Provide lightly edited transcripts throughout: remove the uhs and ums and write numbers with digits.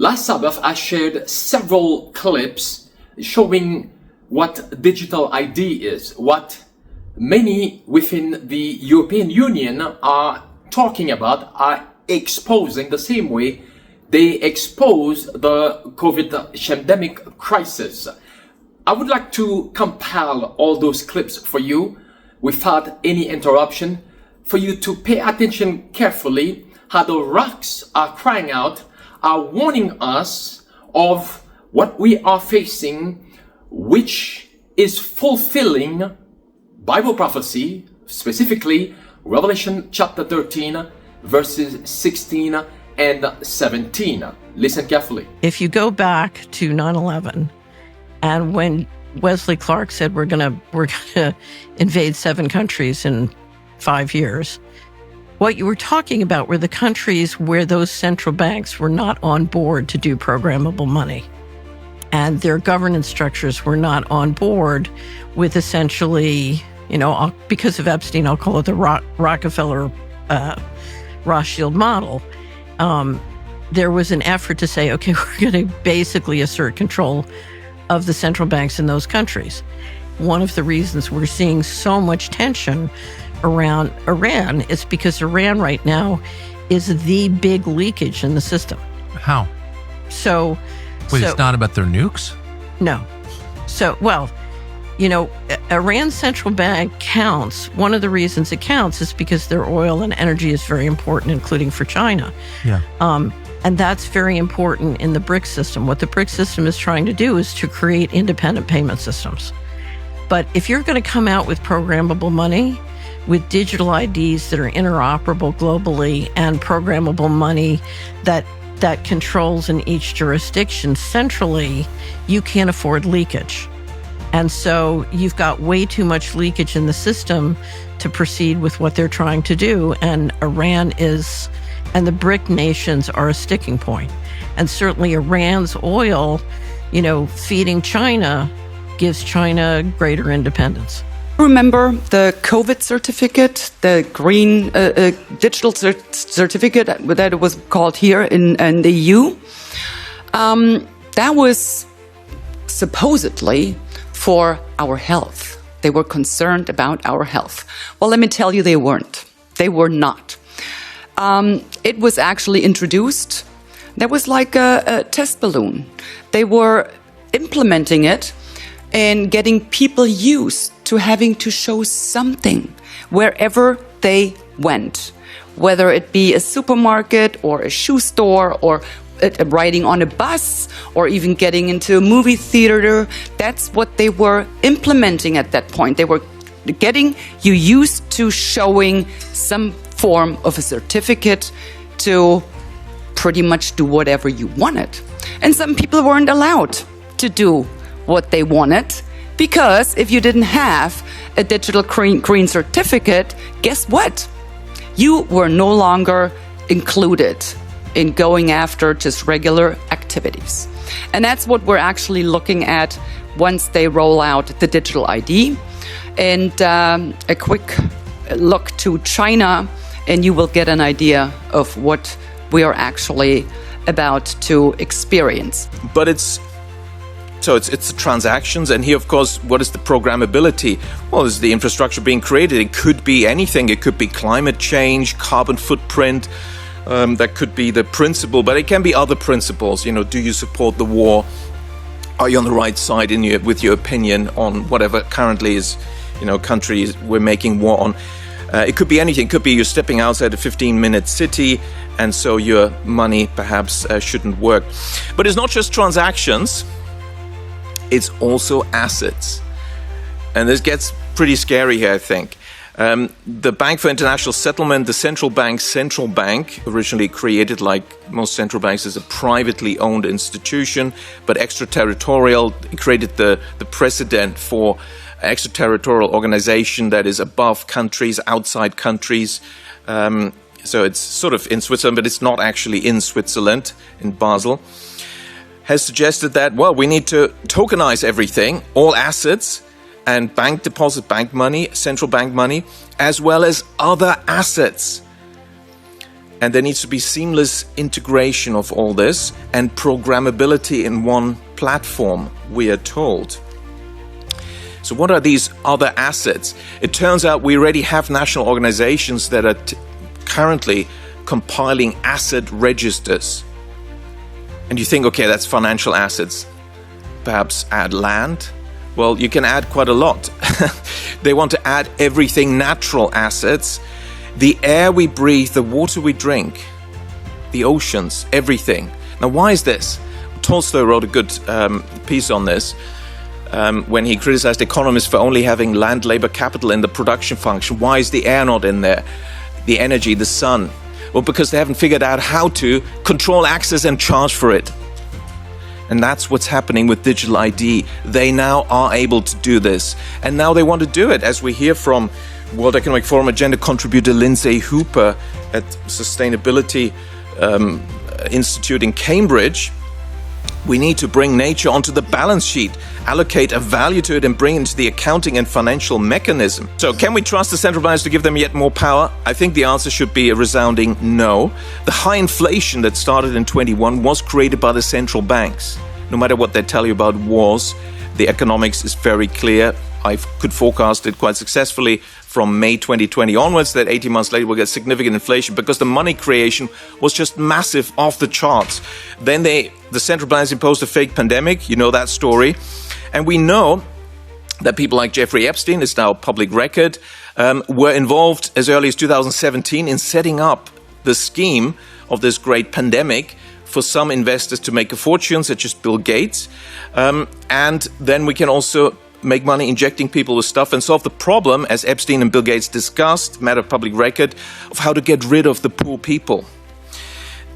Last Sabbath, I shared several clips showing what digital ID is, what many within the European Union are talking about, are exposing the same way they expose the COVID pandemic crisis. I would like to compile all those clips for you without any interruption, for you to pay attention carefully how the rocks are crying out, are warning us of what we are facing, which is fulfilling Bible prophecy, specifically Revelation chapter 13, verses 16 and 17. Listen carefully. If you go back to 9/11, and when Wesley Clark said we're gonna invade 7 countries in 5 years, what you were talking about were the countries where those central banks were not on board to do programmable money. And their governance structures were not on board with essentially, because of Epstein, I'll call it the Rockefeller Rothschild model. There was an effort to say, okay, we're going to basically assert control of the central banks in those countries. One of the reasons we're seeing so much tension around Iran is because Iran right now is the big leakage in the system. How? So it's not about their nukes? No. Iran's central bank counts. One of the reasons it counts is because their oil and energy is very important, including for China. Yeah. And that's very important in the BRICS system. What the BRICS system is trying to do is to create independent payment systems. But if you're going to come out with programmable money, with digital IDs that are interoperable globally and programmable money that controls in each jurisdiction centrally, you can't afford leakage. And so you've got way too much leakage in the system to proceed with what they're trying to do. And Iran and the BRIC nations are a sticking point. And certainly Iran's oil, feeding China gives China greater independence. Remember the COVID certificate, the green digital certificate that it was called here in the EU? That was supposedly for our health. They were concerned about our health. Well, let me tell you, they weren't. They were not. It was actually introduced. That was like a test balloon. They were implementing it and getting people used to having to show something wherever they went, whether it be a supermarket or a shoe store or riding on a bus or even getting into a movie theater. That's what they were implementing at that point. They were getting you used to showing some form of a certificate to pretty much do whatever you wanted. And some people weren't allowed to do what they wanted, because if you didn't have a digital green certificate, guess what? You were no longer included in going after just regular activities. And that's what we're actually looking at once they roll out the digital ID. And a quick look to China, and you will get an idea of what we are actually about to experience. But it's the transactions, and here, of course, what is the programmability? Well, is the infrastructure being created? It could be anything. It could be climate change, carbon footprint. That could be the principle, but it can be other principles. Do you support the war? Are you on the right side with your opinion on whatever currently is, countries we're making war on? It could be anything. It could be you're stepping outside a 15-minute city, and so your money perhaps shouldn't work. But it's not just transactions. It's also assets. And this gets pretty scary here, I think. The Bank for International Settlement, the central bank, originally created, like most central banks, as a privately owned institution, but extraterritorial. It created the precedent for extraterritorial organization that is above countries, outside countries. So it's sort of in Switzerland, but it's not actually in Switzerland, in Basel. Has suggested that, we need to tokenize everything, all assets, and bank deposit, bank money, central bank money, as well as other assets. And there needs to be seamless integration of all this and programmability in one platform, we are told. So what are these other assets? It turns out we already have national organizations that are currently compiling asset registers. And you think, okay, that's financial assets. Perhaps add land? Well, you can add quite a lot. They want to add everything, natural assets, the air we breathe, the water we drink, the oceans, everything. Now, why is this? Tolstoy wrote a good piece on this when he criticized economists for only having land, labor, capital in the production function. Why is the air not in there? The energy, the sun? Well, because they haven't figured out how to control access and charge for it. And that's what's happening with digital ID. They now are able to do this. And now they want to do it, as we hear from World Economic Forum agenda contributor Lindsay Hooper at Sustainability Institute in Cambridge. We need to bring nature onto the balance sheet, allocate a value to it and bring it into the accounting and financial mechanism. So can we trust the central banks to give them yet more power? I think the answer should be a resounding no. The high inflation that started in 21 was created by the central banks. No matter what they tell you about wars, the economics is very clear. I could forecast it quite successfully from May 2020 onwards that 18 months later we'll get significant inflation because the money creation was just massive, off the charts. Then the central banks imposed a fake pandemic, you know that story. And we know that people like Jeffrey Epstein, is now a public record, were involved as early as 2017 in setting up the scheme of this great pandemic for some investors to make a fortune, such as Bill Gates. And then we can also make money injecting people with stuff and solve the problem, as Epstein and Bill Gates discussed, matter of public record, of how to get rid of the poor people.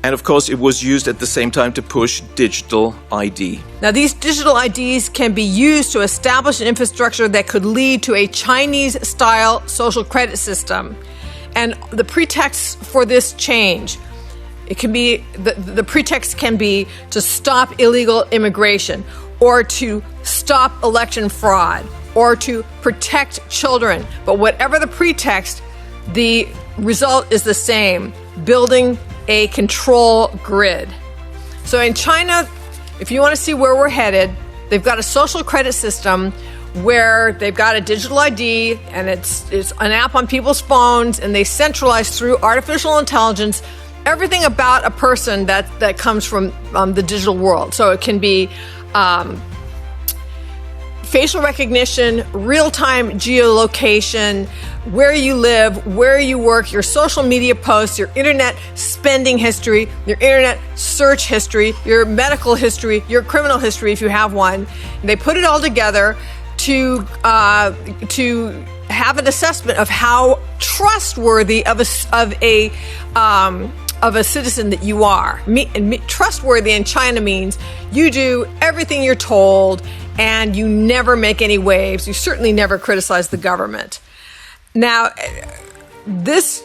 And of course, it was used at the same time to push digital ID. Now, these digital IDs can be used to establish an infrastructure that could lead to a Chinese-style social credit system. And the pretext for this change, it can be the pretext can be to stop illegal immigration, or to stop election fraud, or to protect children. But whatever the pretext, the result is the same: building a control grid. So in China, if you want to see where we're headed, they've got a social credit system where they've got a digital ID, and it's an app on people's phones, and they centralize through artificial intelligence everything about a person that comes from the digital world. So it can be facial recognition, real-time geolocation, where you live, where you work, your social media posts, your internet spending history, your internet search history, your medical history, your criminal history if you have one. And they put it all together to have an assessment of how trustworthy of a citizen that you are. Trustworthy in China means you do everything you're told and you never make any waves. You certainly never criticize the government. Now, this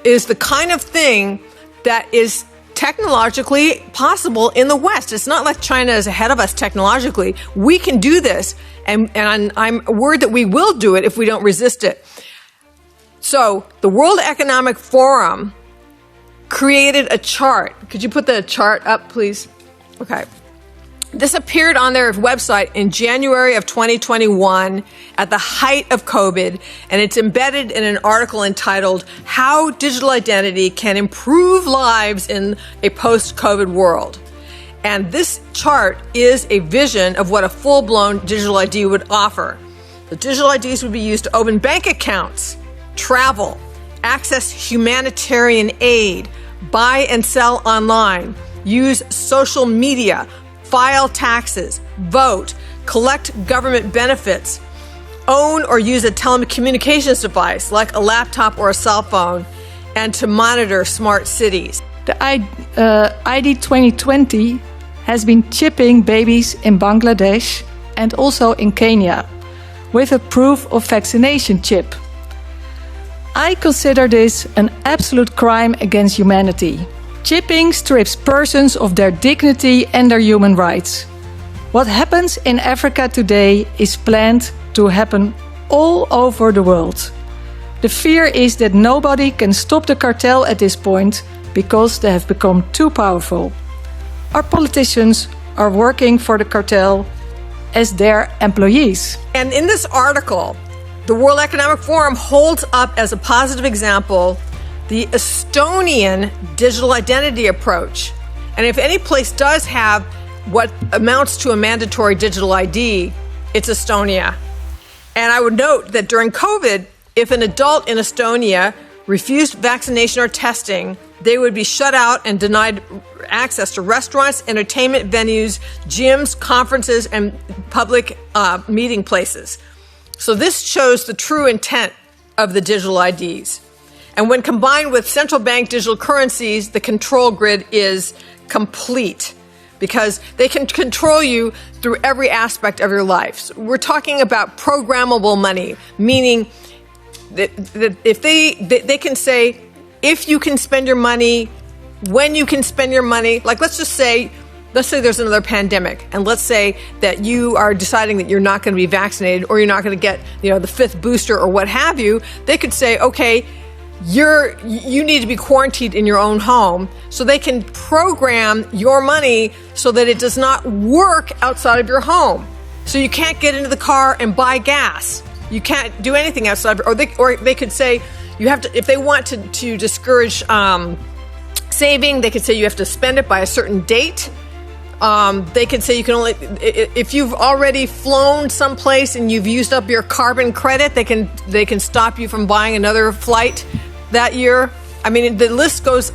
is the kind of thing that is technologically possible in the West. It's not like China is ahead of us technologically. We can do this, and I'm worried that we will do it if we don't resist it. So, the World Economic Forum created a chart. Could you put the chart up, please? Okay. This appeared on their website in January of 2021 at the height of COVID, and it's embedded in an article entitled How Digital Identity Can Improve Lives in a Post-COVID World. And this chart is a vision of what a full-blown digital ID would offer. The digital IDs would be used to open bank accounts, travel, access humanitarian aid, buy and sell online, use social media, file taxes, vote, collect government benefits, own or use a telecommunications device like a laptop or a cell phone, and to monitor smart cities. The ID 2020 has been chipping babies in Bangladesh and also in Kenya with a proof of vaccination chip. I consider this an absolute crime against humanity. Chipping strips persons of their dignity and their human rights. What happens in Africa today is planned to happen all over the world. The fear is that nobody can stop the cartel at this point because they have become too powerful. Our politicians are working for the cartel as their employees. And in this article, the World Economic Forum holds up as a positive example the Estonian digital identity approach. And if any place does have what amounts to a mandatory digital ID, it's Estonia. And I would note that during COVID, if an adult in Estonia refused vaccination or testing, they would be shut out and denied access to restaurants, entertainment venues, gyms, conferences, and public meeting places. So this shows the true intent of the digital IDs. And when combined with central bank digital currencies, the control grid is complete because they can control you through every aspect of your life. So we're talking about programmable money, meaning that if they can say, if you can spend your money, when you can spend your money, like let's say there's another pandemic, and let's say that you are deciding that you're not going to be vaccinated or you're not going to get, the fifth booster or what have you. They could say, okay, you need to be quarantined in your own home, so they can program your money so that it does not work outside of your home. So you can't get into the car and buy gas. You can't do anything outside, or they could say you have to, if they want to discourage saving, they could say you have to spend it by a certain date. They could say you can only, if you've already flown someplace and you've used up your carbon credit, they can stop you from buying another flight that year. I mean, the list goes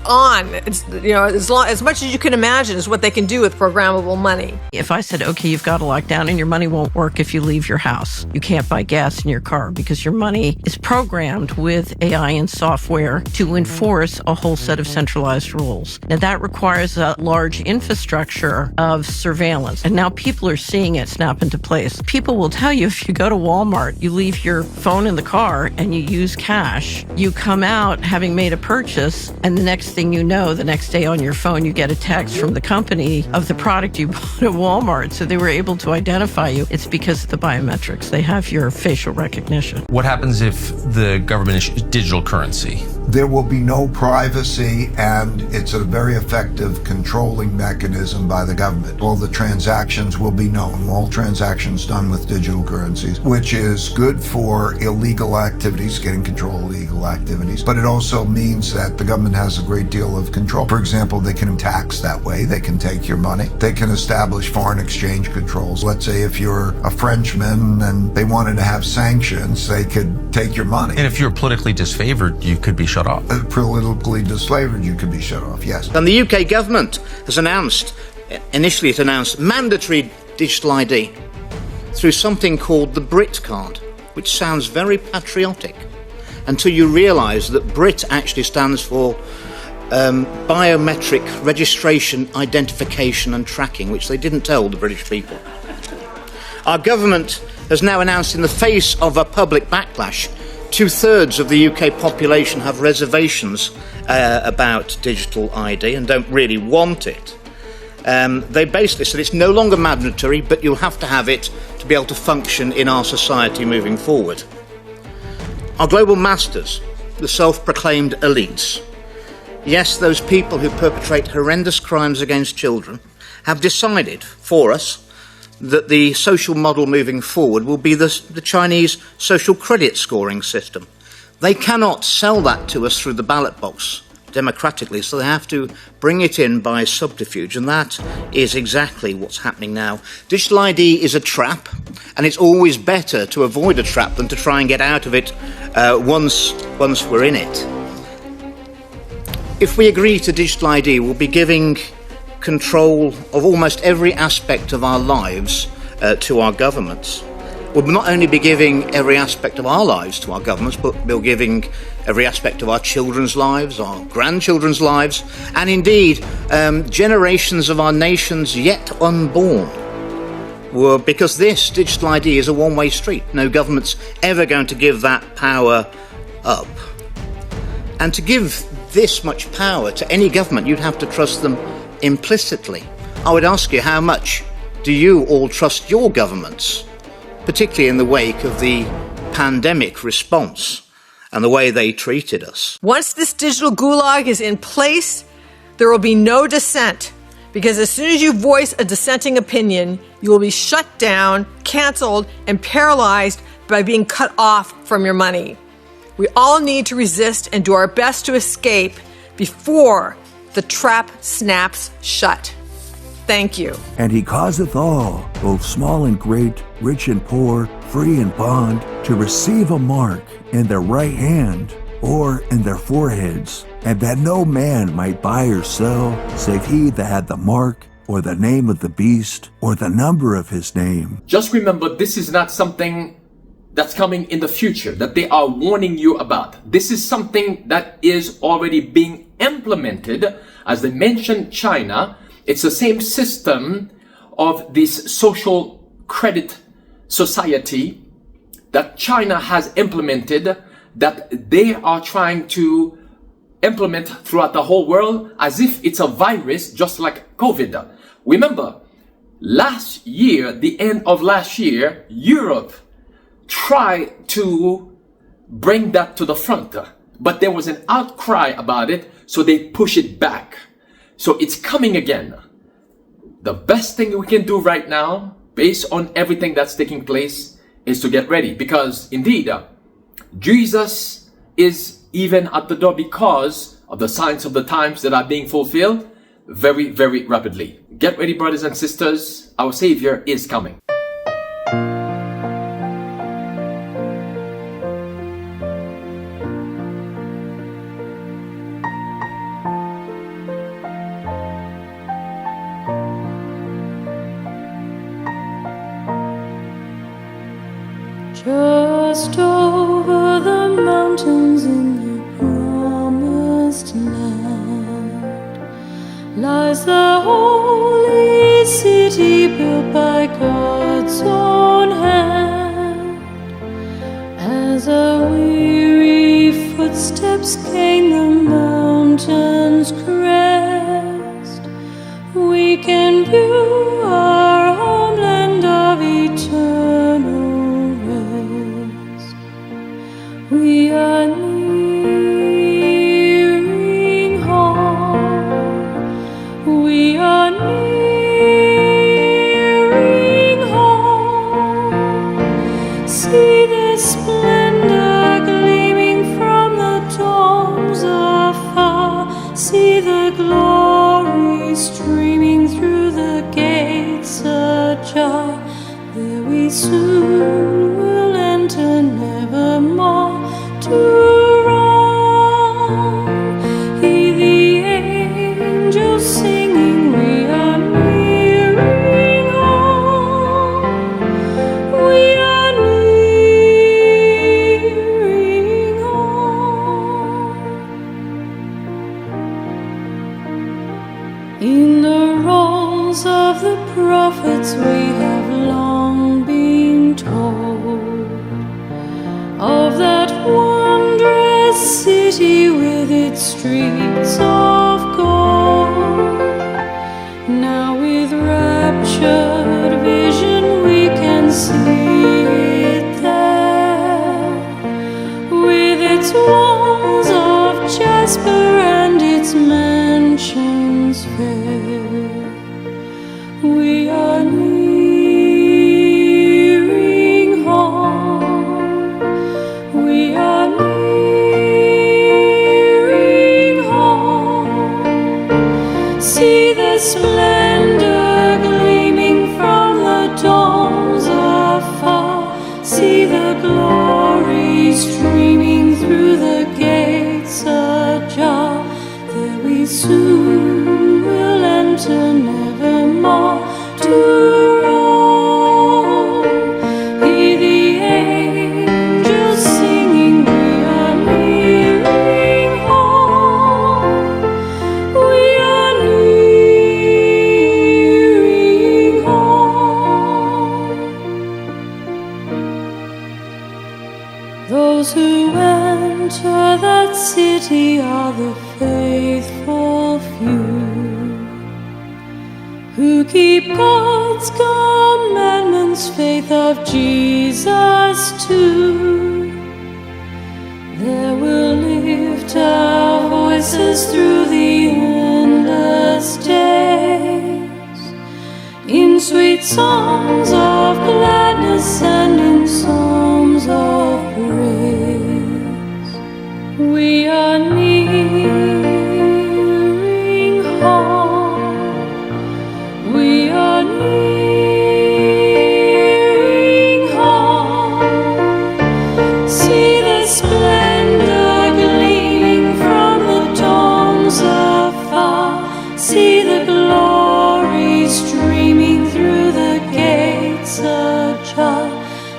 on. It's, as much as you can imagine is what they can do with programmable money. If I said, okay, you've got a lockdown and your money won't work if you leave your house. You can't buy gas in your car because your money is programmed with AI and software to enforce a whole set of centralized rules. And that requires a large infrastructure of surveillance. And now people are seeing it snap into place. People will tell you if you go to Walmart, you leave your phone in the car and you use cash, you come out having made a purchase, and the next thing you know, the next day on your phone, you get a text from the company of the product you bought at Walmart. So they were able to identify you. It's because of the biometrics. They have your facial recognition. What happens if the government issues digital currency? There will be no privacy, and it's a very effective controlling mechanism by the government. All the transactions will be known, all transactions done with digital currencies, which is good for illegal activities, getting control of illegal activities, but it also means that the government has a great deal of control. For example, they can tax that way, they can take your money, they can establish foreign exchange controls. Let's say if you're a Frenchman and they wanted to have sanctions, they could take your money. And if you're politically disfavored, you could be shut off. Politically disfavored, you could be shut off, yes. And the UK government has initially it announced mandatory digital ID through something called the Brit card, which sounds very patriotic, until you realise that Brit actually stands for biometric registration, identification and tracking, which they didn't tell the British people. Our government has now announced, in the face of a public backlash, 2/3 of the UK population have reservations about digital ID and don't really want it. They basically said it's no longer mandatory, but you'll have to have it to be able to function in our society moving forward. Our global masters, the self-proclaimed elites, yes, those people who perpetrate horrendous crimes against children, have decided for us that the social model moving forward will be the Chinese social credit scoring system. They cannot sell that to us through the ballot box democratically, so they have to bring it in by subterfuge, and that is exactly what's happening now. Digital ID is a trap, and it's always better to avoid a trap than to try and get out of it once we're in it. If we agree to digital ID, we'll be giving control of almost every aspect of our lives to our governments. We'll not only be giving every aspect of our lives to our governments, but we'll be giving every aspect of our children's lives, our grandchildren's lives, and indeed generations of our nations yet unborn. Well, because this digital ID is a one-way street. No government's ever going to give that power up. And to give this much power to any government, you'd have to trust them implicitly. I would ask you, how much do you all trust your governments, particularly in the wake of the pandemic response? and the way they treated us. Once this digital gulag is in place, there will be no dissent, because as soon as you voice a dissenting opinion, you will be shut down, canceled, and paralyzed by being cut off from your money. We all need to resist and do our best to escape before the trap snaps shut. Thank you. And he causeth all, both small and great, rich and poor, free and bond, to receive a mark in their right hand or in their foreheads, and that no man might buy or sell, save he that had the mark or the name of the beast or the number of his name. Just remember, this is not something that's coming in the future, that they are warning you about. This is something that is already being implemented. As they mentioned China, it's the same system of this social credit society that China has implemented, that they are trying to implement throughout the whole world as if it's a virus, just like COVID. Remember, last year, the end of last year, Europe tried to bring that to the front, but there was an outcry about it, so they push it back. So it's coming again. The best thing we can do right now, based on everything that's taking place, is to get ready, because indeed, Jesus is even at the door because of the signs of the times that are being fulfilled very, very rapidly. Get ready, brothers and sisters. Our Savior is coming. Just over the mountains in the promised land lies the holy city built by God's own hand. As our weary footsteps gain the mountain's crest, we can view our homeland of eternal. We are nearing home. We are nearing home. See the splendor gleaming from the domes afar. See the glory streaming through the gates ajar. There we soon will enter, nevermore to roam. Hear the angels singing, we are nearing home. We are nearing home. In the rolls of the prophets we have long been told of that wondrous city with its streets of gold. Now with raptured vision we can see it there, with its walls of jasper and its mansions fair. We are nearing home. We are nearing home. See the splendor gleaming from the domes afar. See the glory streaming through the gates ajar. There we soon will enter, nevermore to roam. Hear the angels singing, we are nearing home. We are nearing home. Those who enter that city are the faithful few, who keep God's commandments, faith of Jesus too. There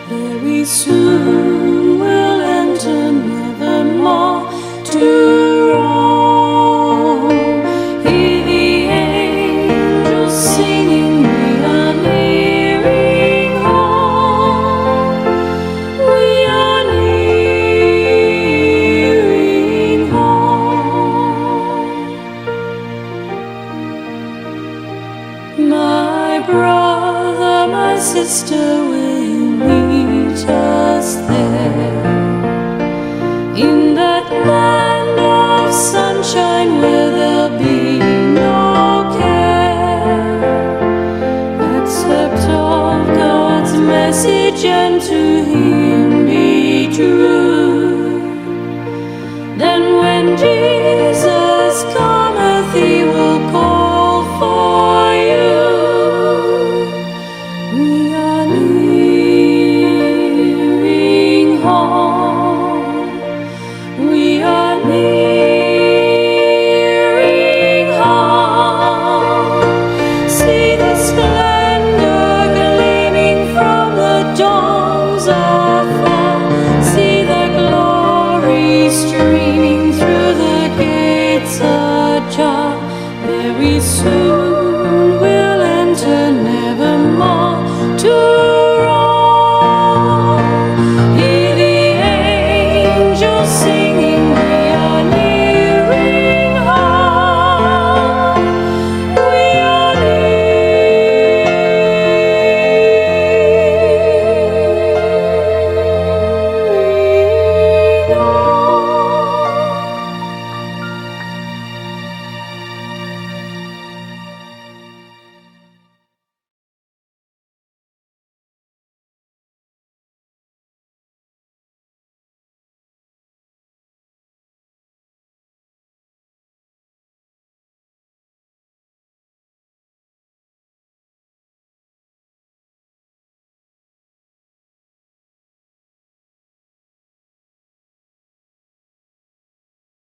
very soon will enter nevermore to roam. Hear the angels singing, we are nearing home. We are nearing home. My brother, my sister, will you meet us there? In that land of sunshine where there'll be no care, accept of God's message and to Him be true. Then when Jesus cometh, He will call for you. We are nearing home. We are nearing home. See the splendor gleaming from the dawns afar. See the glory streaming through the gates ajar. Very soon we'll enter nevermore to roam. Hear the angels sing